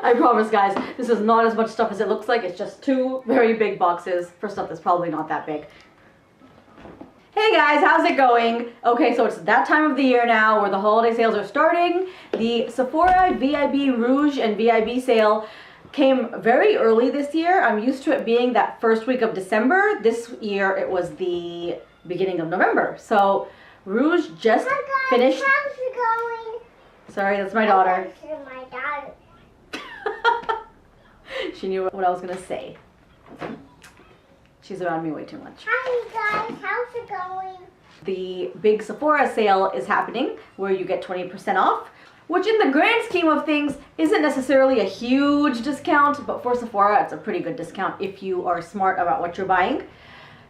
I promise, guys, this is not as much stuff as it looks like. It's just two very big boxes for stuff that's probably not that big. Hey guys, how's it going? Okay, so it's that time of the year now where the holiday sales are starting. The Sephora VIB Rouge and VIB sale came very early this year. I'm used to it being that first week of December. This year it was the beginning of November. So Rouge just finished. How's it going? Sorry, that's my daughter. My daughter. She knew what I was gonna say. She's around me way too much. Hi guys, how's it going? The big Sephora sale is happening where you get 20% off, which in the grand scheme of things isn't necessarily a huge discount, but for Sephora it's a pretty good discount if you are smart about what you're buying.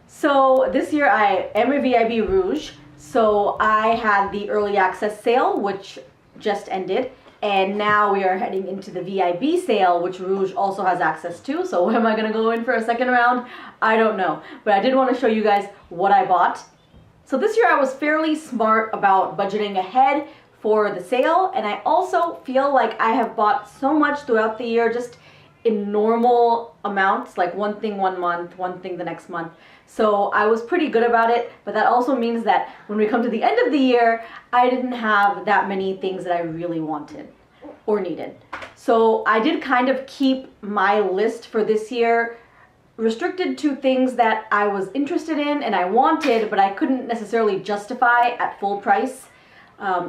So this year I am a VIB Rouge, so I had the early access sale which just ended, and now we are heading into the VIB sale, which Rouge also has access to. So am I going to go in for a second round? I don't know, but I did want to show you guys what I bought. So this year I was fairly smart about budgeting ahead for the sale, and I also feel like I have bought so much throughout the year just in normal amounts, like one thing one month, one thing the next month. So I was pretty good about it, but that also means that when we come to the end of the year, I didn't have that many things that I really wanted or needed. So I did kind of keep my list for this year restricted to things that I was interested in and I wanted, but I couldn't necessarily justify at full price.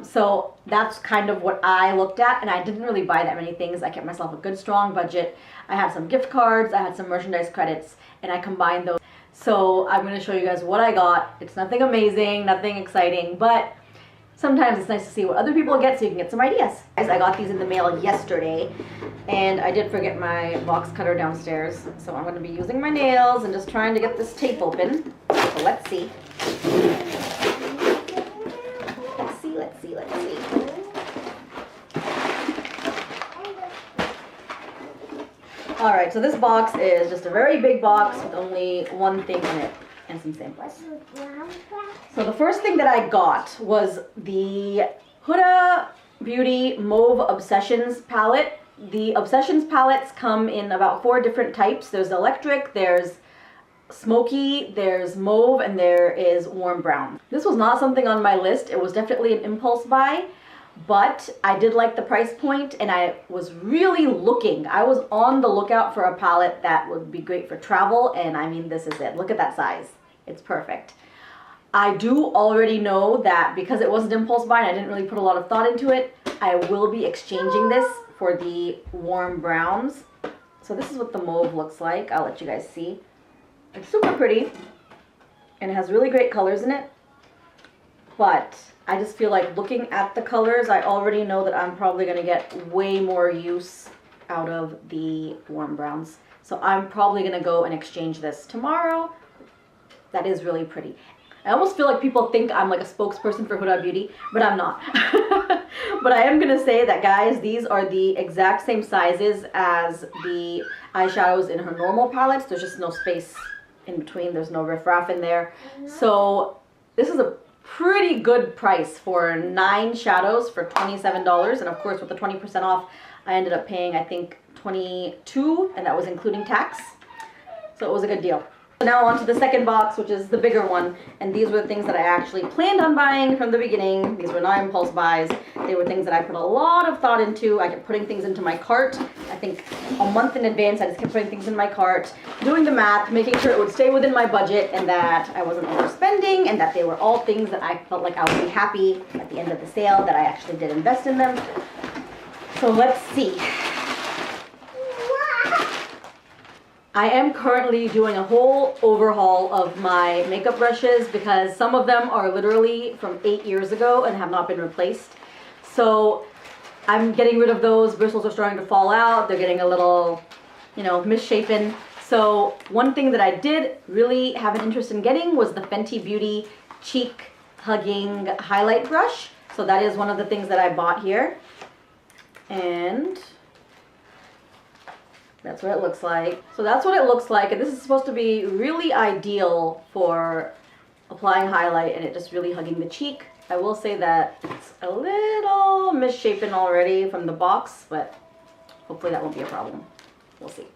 So that's kind of what I looked at, and I didn't really buy that many things. I kept myself a good strong budget. I had some gift cards, I had some merchandise credits, and I combined those. So I'm going to show you guys what I got. It's nothing amazing, nothing exciting, but sometimes it's nice to see what other people get so you can get some ideas. Guys, I got these in the mail yesterday, and I did forget my box cutter downstairs, so I'm going to be using my nails and just trying to get this tape open. So let's see. Let's see. Alright, so this box is just a very big box with only one thing in it and some samples. So the first thing that I got was the HudaBeauty Mauve Obsessions palette. The Obsessions palettes come in about 4 different types. There's electric, there's smoky, there's mauve, and there is warm brown. This was not something on my list. It was definitely an impulse buy, but I did like the price point, and I was really looking. I was on the lookout for a palette that would be great for travel, and I mean, this is it. Look at that size. It's perfect. I do already know that because it was an impulse buy and I didn't really put a lot of thought into it, I will be exchanging this for the warm browns. So this is what the mauve looks like. I'll let you guys see. It's super pretty, and it has really great colors in it, but I just feel like looking at the colors, I already know that I'm probably going to get way more use out of the warm browns. So I'm probably going to go and exchange this tomorrow. That is really pretty. I almost feel like people think I'm like a spokesperson for HudaBeauty, but I'm not. But I am going to say that, guys, these are the exact same sizes as the eyeshadows in her normal palettes. There's just no space in between. There's no riffraff in there. So this is a pretty good price for 9 shadows for $27. And of course, with the 20% off, I ended up paying, I think, $22, and that was including tax. So it was a good deal. So now on to the second box, which is the bigger one, and these were the things that I actually planned on buying from the beginning. These were not impulse buys. They were things that I put a lot of thought into. I kept putting things into my cart. I think a month in advance, I just kept putting things in my cart, doing the math, making sure it would stay within my budget and that I wasn't overspending, and that they were all things that I felt like I would be happy at the end of the sale that I actually did invest in them. So let's see. I am currently doing a whole overhaul of my makeup brushes because some of them are literally from 8 years ago and have not been replaced. So I'm getting rid of those. Bristles are starting to fall out. They're getting a little, misshapen. So one thing that I did really have an interest in getting was the Fenty Beauty Cheek Hugging Highlight Brush. So that is one of the things that I bought here. And that's what it looks like. So that's what it looks like, and this is supposed to be really ideal for applying highlight and it just really hugging the cheek. I will say that it's a little misshapen already from the box, but hopefully that won't be a problem. We'll see.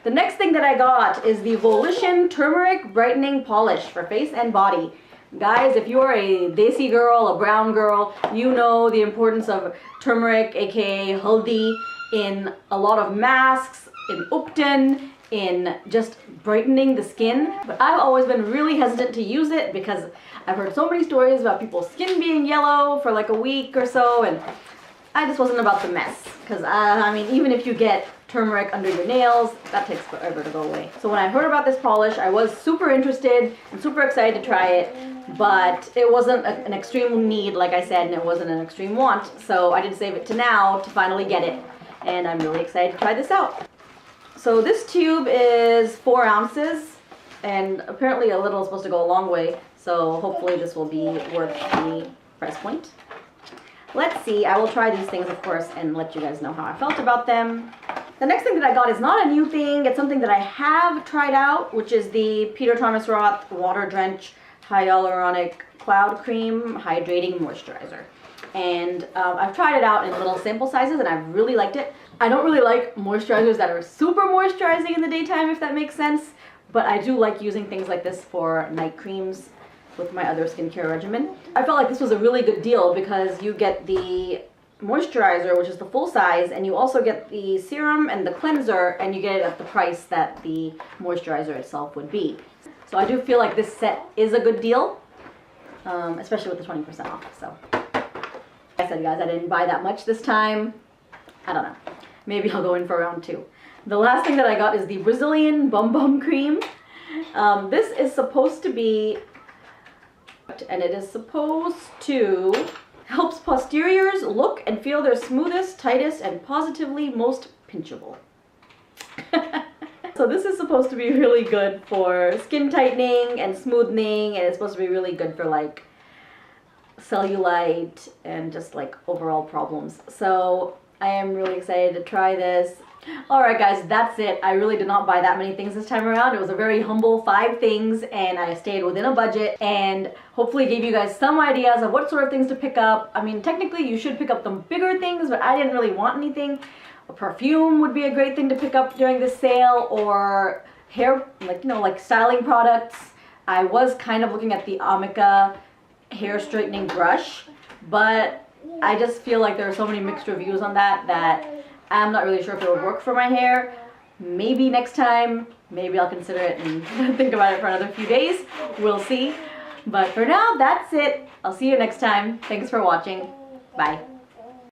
The next thing that I got is the Volition Turmeric Brightening Polish for face and body. Guys, if you're a desi girl, a brown girl, you know the importance of turmeric, aka haldi, in a lot of masks, in Upton, in just brightening the skin. But I've always been really hesitant to use it because I've heard so many stories about people's skin being yellow for like a week or so, and I just wasn't about the mess. Because, I mean, even if you get turmeric under your nails, that takes forever to go away. So when I heard about this polish, I was super interested and super excited to try it, but it wasn't an extreme need, like I said, and it wasn't an extreme want. So I did save it to now to finally get it, and I'm really excited to try this out. So this tube is 4 ounces, and apparently a little is supposed to go a long way, so hopefully this will be worth the price point. Let's see, I will try these things, of course, and let you guys know how I felt about them. The next thing that I got is not a new thing. It's something that I have tried out, which is the Peter Thomas Roth Water Drench Hyaluronic Cloud Cream Hydrating Moisturizer. And I've tried it out in little sample sizes, and I've really liked it. I don't really like moisturizers that are super moisturizing in the daytime, if that makes sense. But I do like using things like this for night creams with my other skincare regimen. I felt like this was a really good deal because you get the moisturizer, which is the full size, and you also get the serum and the cleanser, and you get it at the price that the moisturizer itself would be. So I do feel like this set is a good deal, especially with the 20% off. So like I said, guys, I didn't buy that much this time. I don't know. Maybe I'll go in for round 2. The last thing that I got is the Brazilian Bum Bum Cream. This is supposed to be, and it is supposed to helps posteriors look and feel their smoothest, tightest, and positively most pinchable. So this is supposed to be really good for skin tightening and smoothing, and it's supposed to be really good for like cellulite and just like overall problems. So I am really excited to try this. Alright guys, that's it. I really did not buy that many things this time around. It was a very humble 5 things, and I stayed within a budget and hopefully gave you guys some ideas of what sort of things to pick up. I mean, technically you should pick up the bigger things, but I didn't really want anything. A perfume would be a great thing to pick up during this sale, or hair, like, you know, like styling products. I was kind of looking at the Amica hair straightening brush, but I just feel like there are so many mixed reviews on that I'm not really sure if it would work for my hair. Maybe next time, maybe I'll consider it and think about it for another few days. We'll see. But for now, that's it. I'll see you next time. Thanks for watching. Bye.